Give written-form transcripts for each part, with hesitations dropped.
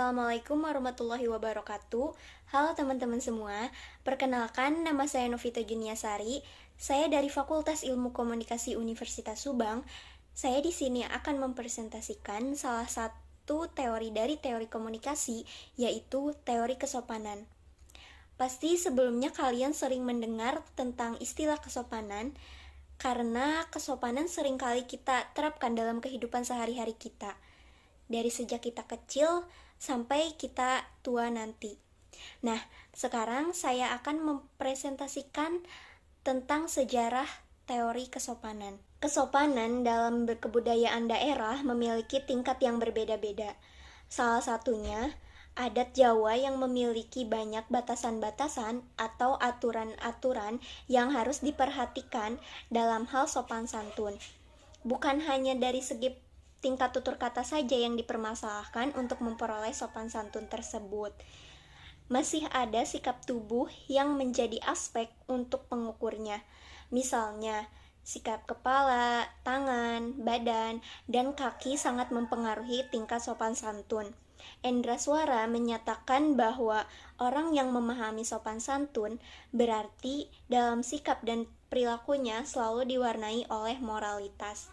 Assalamualaikum warahmatullahi wabarakatuh. Halo teman-teman semua, perkenalkan nama saya Novita Juniasari. Saya dari Fakultas Ilmu Komunikasi Universitas Subang. Saya di sini akan mempresentasikan salah satu teori dari teori komunikasi, yaitu teori kesopanan. Pasti sebelumnya kalian sering mendengar tentang istilah kesopanan, karena kesopanan seringkali kita terapkan dalam kehidupan sehari-hari kita. Dari sejak kita kecil sampai kita tua nanti. Nah, sekarang saya akan mempresentasikan tentang sejarah teori kesopanan. Kesopanan dalam kebudayaan daerah memiliki tingkat yang berbeda-beda. Salah satunya, adat Jawa yang memiliki banyak batasan-batasan atau aturan-aturan yang harus diperhatikan dalam hal sopan santun. Bukan hanya dari segi tingkat tutur kata saja yang dipermasalahkan untuk memperoleh sopan santun tersebut. Masih ada sikap tubuh yang menjadi aspek untuk pengukurnya. Misalnya, sikap kepala, tangan, badan, dan kaki sangat mempengaruhi tingkat sopan santun. Endra Suara menyatakan bahwa orang yang memahami sopan santun berarti dalam sikap dan perilakunya selalu diwarnai oleh moralitas,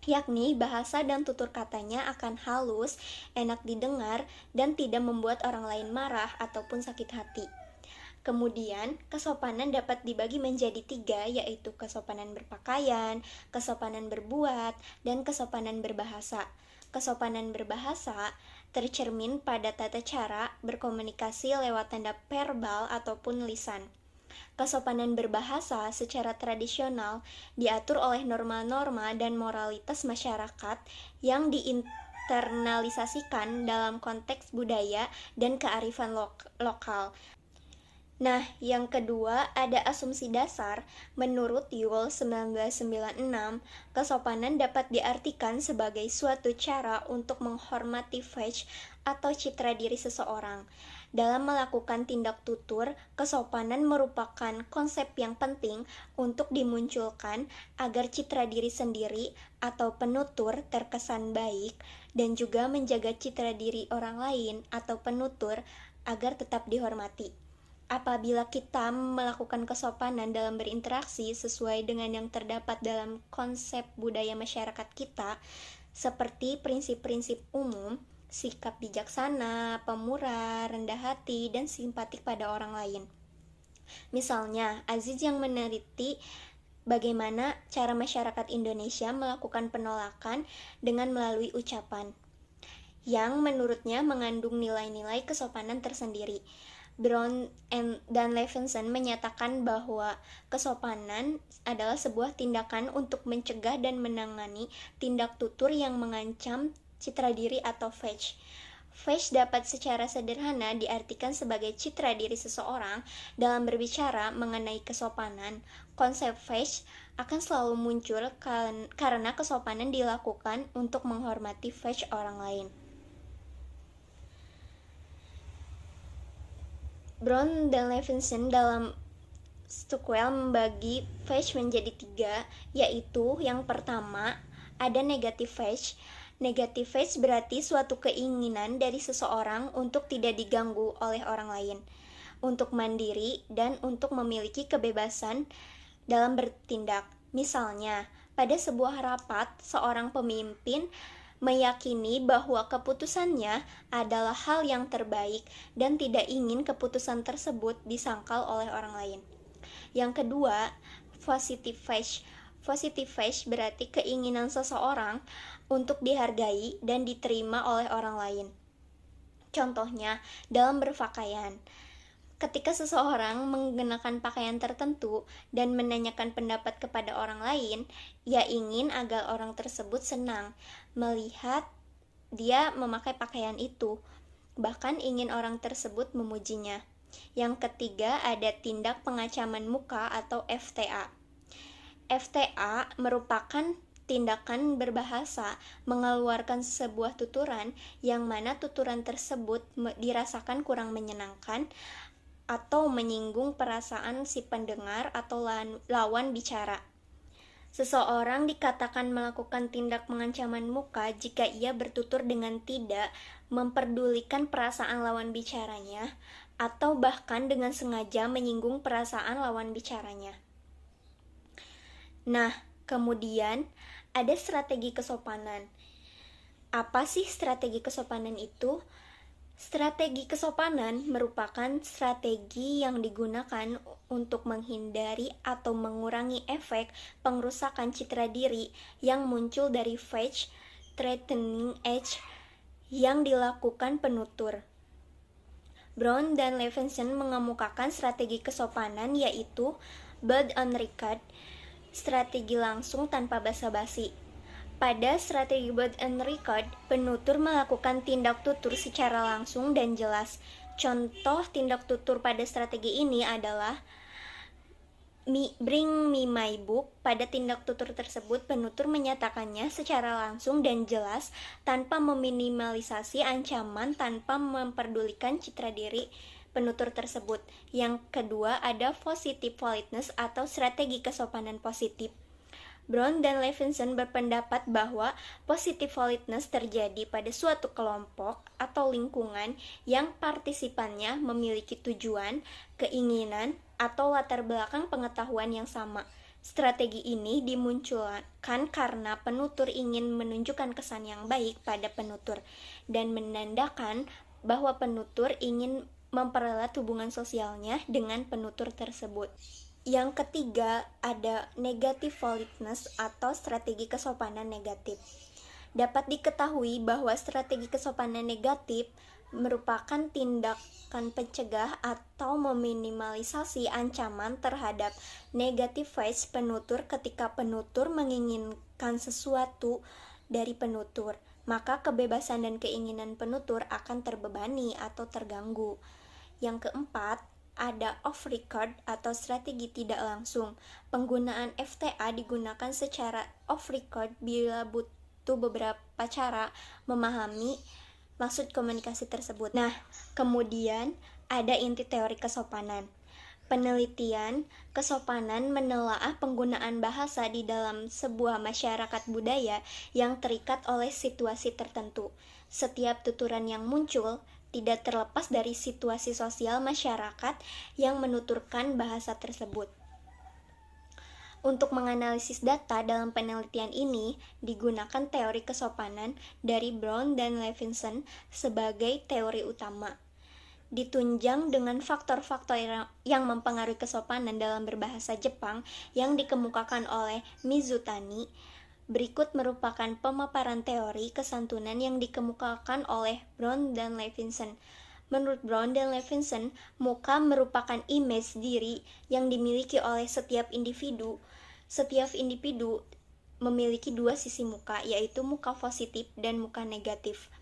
yakni bahasa dan tutur katanya akan halus, enak didengar, dan tidak membuat orang lain marah ataupun sakit hati. Kemudian, kesopanan dapat dibagi menjadi 3, yaitu kesopanan berpakaian, kesopanan berbuat, dan kesopanan berbahasa. Kesopanan berbahasa tercermin pada tata cara berkomunikasi lewat tanda verbal ataupun lisan. Kesopanan berbahasa secara tradisional diatur oleh norma-norma dan moralitas masyarakat yang diinternalisasikan dalam konteks budaya dan kearifan lokal. Nah, yang kedua ada asumsi dasar. Menurut Yule 1996, kesopanan dapat diartikan sebagai suatu cara untuk menghormati fetch atau citra diri seseorang. Dalam melakukan tindak tutur, kesopanan merupakan konsep yang penting untuk dimunculkan agar citra diri sendiri atau penutur terkesan baik dan juga menjaga citra diri orang lain atau penutur agar tetap dihormati. Apabila kita melakukan kesopanan dalam berinteraksi sesuai dengan yang terdapat dalam konsep budaya masyarakat kita, seperti prinsip-prinsip umum, sikap bijaksana, pemurah, rendah hati, dan simpatik pada orang lain. Misalnya, Aziz yang meneliti bagaimana cara masyarakat Indonesia melakukan penolakan dengan melalui ucapan, yang menurutnya mengandung nilai-nilai kesopanan tersendiri. Brown dan Levinson menyatakan bahwa kesopanan adalah sebuah tindakan untuk mencegah dan menangani tindak tutur yang mengancam citra diri atau fetch. Fetch dapat secara sederhana diartikan sebagai citra diri seseorang. Dalam berbicara mengenai kesopanan, konsep fetch akan selalu muncul karena kesopanan dilakukan untuk menghormati fetch orang lain. Brown dan Levinson dalam Stockwell membagi fetch menjadi 3, yaitu yang pertama ada negative fetch. Negative fetch berarti suatu keinginan dari seseorang untuk tidak diganggu oleh orang lain, untuk mandiri, dan untuk memiliki kebebasan dalam bertindak. Misalnya, pada sebuah rapat, seorang pemimpin meyakini bahwa keputusannya adalah hal yang terbaik dan tidak ingin keputusan tersebut disangkal oleh orang lain. Yang kedua, positive fetch. Positive fetch berarti keinginan seseorang untuk dihargai dan diterima oleh orang lain. Contohnya, dalam berpakaian. Ketika seseorang menggunakan pakaian tertentu dan menanyakan pendapat kepada orang lain, ia ingin agar orang tersebut senang melihat dia memakai pakaian itu, bahkan ingin orang tersebut memujinya. Yang ketiga ada tindak pengacaman muka atau FTA. FTA merupakan tindakan berbahasa mengeluarkan sebuah tuturan yang mana tuturan tersebut dirasakan kurang menyenangkan atau menyinggung perasaan si pendengar atau lawan bicara. Seseorang dikatakan melakukan tindak pengancaman muka jika ia bertutur dengan tidak memperdulikan perasaan lawan bicaranya atau bahkan dengan sengaja menyinggung perasaan lawan bicaranya. Nah, kemudian ada strategi kesopanan. Apa sih strategi kesopanan itu? Strategi kesopanan merupakan strategi yang digunakan untuk menghindari atau mengurangi efek pengrusakan citra diri yang muncul dari fake threatening edge yang dilakukan penutur. Brown dan Levinson mengemukakan strategi kesopanan yaitu bad on record, strategi langsung tanpa basa-basi. Pada strategi bad on record, penutur melakukan tindak tutur secara langsung dan jelas. Contoh tindak tutur pada strategi ini adalah bring me my book. Pada tindak tutur tersebut, penutur menyatakannya secara langsung dan jelas tanpa meminimalisasi ancaman, tanpa memperdulikan citra diri penutur tersebut. Yang kedua ada positive politeness atau strategi kesopanan positif. Brown dan Levinson berpendapat bahwa positive politeness terjadi pada suatu kelompok atau lingkungan yang partisipannya memiliki tujuan, keinginan, atau latar belakang pengetahuan yang sama. Strategi ini dimunculkan karena penutur ingin menunjukkan kesan yang baik pada penutur dan menandakan bahwa penutur ingin mempererat hubungan sosialnya dengan penutur tersebut. Yang ketiga ada negative politeness atau strategi kesopanan negatif. Dapat diketahui bahwa strategi kesopanan negatif merupakan tindakan pencegah atau meminimalisasi ancaman terhadap negative phase penutur ketika penutur menginginkan sesuatu dari penutur, maka kebebasan dan keinginan penutur akan terbebani atau terganggu. Yang keempat, ada off record atau strategi tidak langsung. Penggunaan FTA digunakan secara off record bila butuh beberapa cara memahami maksud komunikasi tersebut. Nah, kemudian ada inti teori kesopanan. Penelitian kesopanan menelaah penggunaan bahasa di dalam sebuah masyarakat budaya yang terikat oleh situasi tertentu. Setiap tuturan yang muncul tidak terlepas dari situasi sosial masyarakat yang menuturkan bahasa tersebut. Untuk menganalisis data dalam penelitian ini, digunakan teori kesopanan dari Brown dan Levinson sebagai teori utama. Ditunjang dengan faktor-faktor yang mempengaruhi kesopanan dalam berbahasa Jepang yang dikemukakan oleh Mizutani. Berikut merupakan pemaparan teori kesantunan yang dikemukakan oleh Brown dan Levinson. Menurut Brown dan Levinson, muka merupakan image diri yang dimiliki oleh setiap individu. Setiap individu memiliki dua sisi muka, yaitu muka positif dan muka negatif.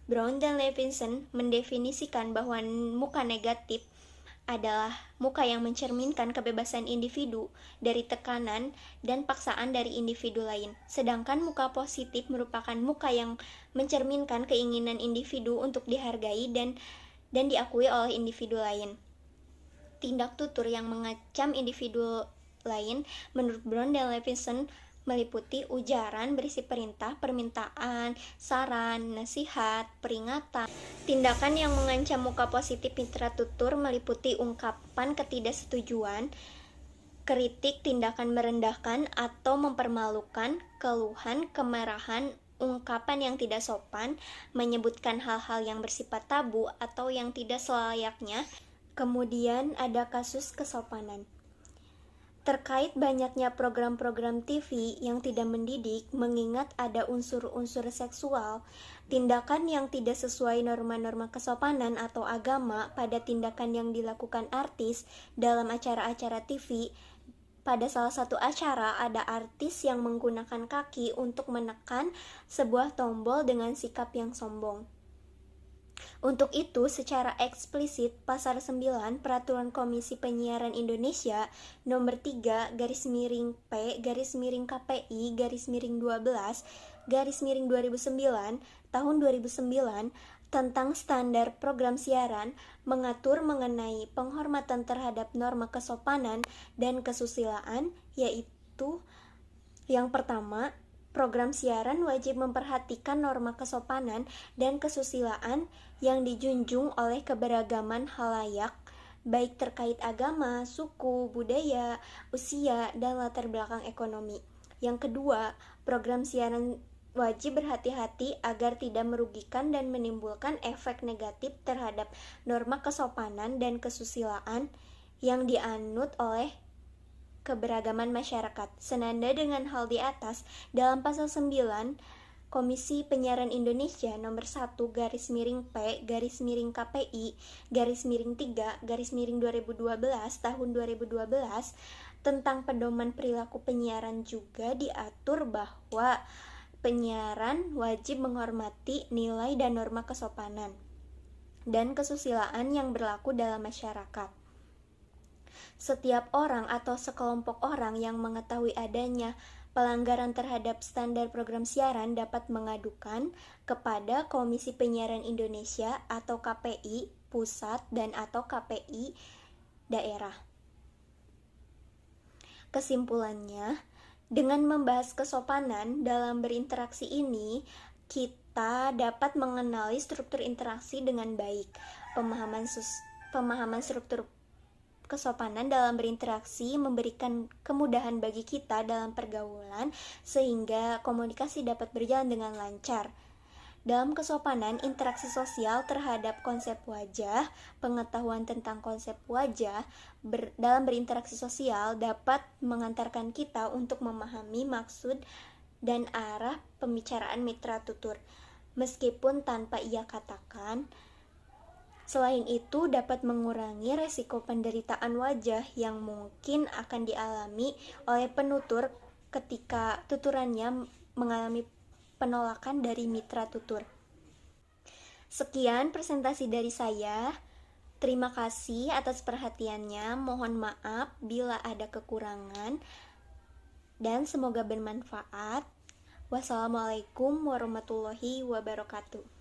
Brown dan Levinson mendefinisikan bahwa muka negatif adalah muka yang mencerminkan kebebasan individu dari tekanan dan paksaan dari individu lain. Sedangkan muka positif merupakan muka yang mencerminkan keinginan individu untuk dihargai dan diakui oleh individu lain. Tindak tutur yang mengacam individu lain menurut Brown dan Levinson meliputi ujaran berisi perintah, permintaan, saran, nasihat, peringatan. Tindakan yang mengancam muka positif mitra tutur meliputi ungkapan ketidaksetujuan, kritik, tindakan merendahkan atau mempermalukan, keluhan, kemarahan, ungkapan yang tidak sopan, menyebutkan hal-hal yang bersifat tabu atau yang tidak selayaknya. Kemudian ada kasus kesopanan. Terkait banyaknya program-program TV yang tidak mendidik, mengingat ada unsur-unsur seksual, tindakan yang tidak sesuai norma-norma kesopanan atau agama pada tindakan yang dilakukan artis dalam acara-acara TV. Pada salah satu acara, ada artis yang menggunakan kaki untuk menekan sebuah tombol dengan sikap yang sombong. Untuk itu, secara eksplisit, Pasal 9 Peraturan Komisi Penyiaran Indonesia Nomor 3/P/12/2009 Tahun 2009 tentang standar program siaran mengatur mengenai penghormatan terhadap norma kesopanan dan kesusilaan, yaitu Yang pertama, program siaran wajib memperhatikan norma kesopanan dan kesusilaan yang dijunjung oleh keberagaman khalayak, baik terkait agama, suku, budaya, usia, dan latar belakang ekonomi. Yang kedua, program siaran wajib berhati-hati agar tidak merugikan dan menimbulkan efek negatif terhadap norma kesopanan dan kesusilaan yang dianut oleh keberagaman masyarakat. Senada dengan hal di atas, dalam pasal 9 Komisi Penyiaran Indonesia nomor 1 garis miring P garis miring KPI garis miring 3 garis miring 2012 tahun 2012 tentang pedoman perilaku penyiaran juga diatur bahwa penyiaran wajib menghormati nilai dan norma kesopanan dan kesusilaan yang berlaku dalam masyarakat. Setiap orang atau sekelompok orang yang mengetahui adanya pelanggaran terhadap standar program siaran dapat mengadukan kepada Komisi Penyiaran Indonesia atau KPI pusat dan atau KPI daerah. Kesimpulannya, dengan membahas kesopanan dalam berinteraksi ini, kita dapat mengenali struktur interaksi dengan baik. Pemahaman struktur kesopanan dalam berinteraksi memberikan kemudahan bagi kita dalam pergaulan sehingga komunikasi dapat berjalan dengan lancar. Dalam kesopanan, interaksi sosial terhadap konsep wajah, pengetahuan tentang konsep wajah dalam berinteraksi sosial dapat mengantarkan kita untuk memahami maksud dan arah pembicaraan mitra tutur, meskipun tanpa ia katakan. Selain itu, dapat mengurangi resiko penderitaan wajah yang mungkin akan dialami oleh penutur ketika tuturannya mengalami penolakan dari mitra tutur. Sekian presentasi dari saya. Terima kasih atas perhatiannya. Mohon maaf bila ada kekurangan dan semoga bermanfaat. Wassalamualaikum warahmatullahi wabarakatuh.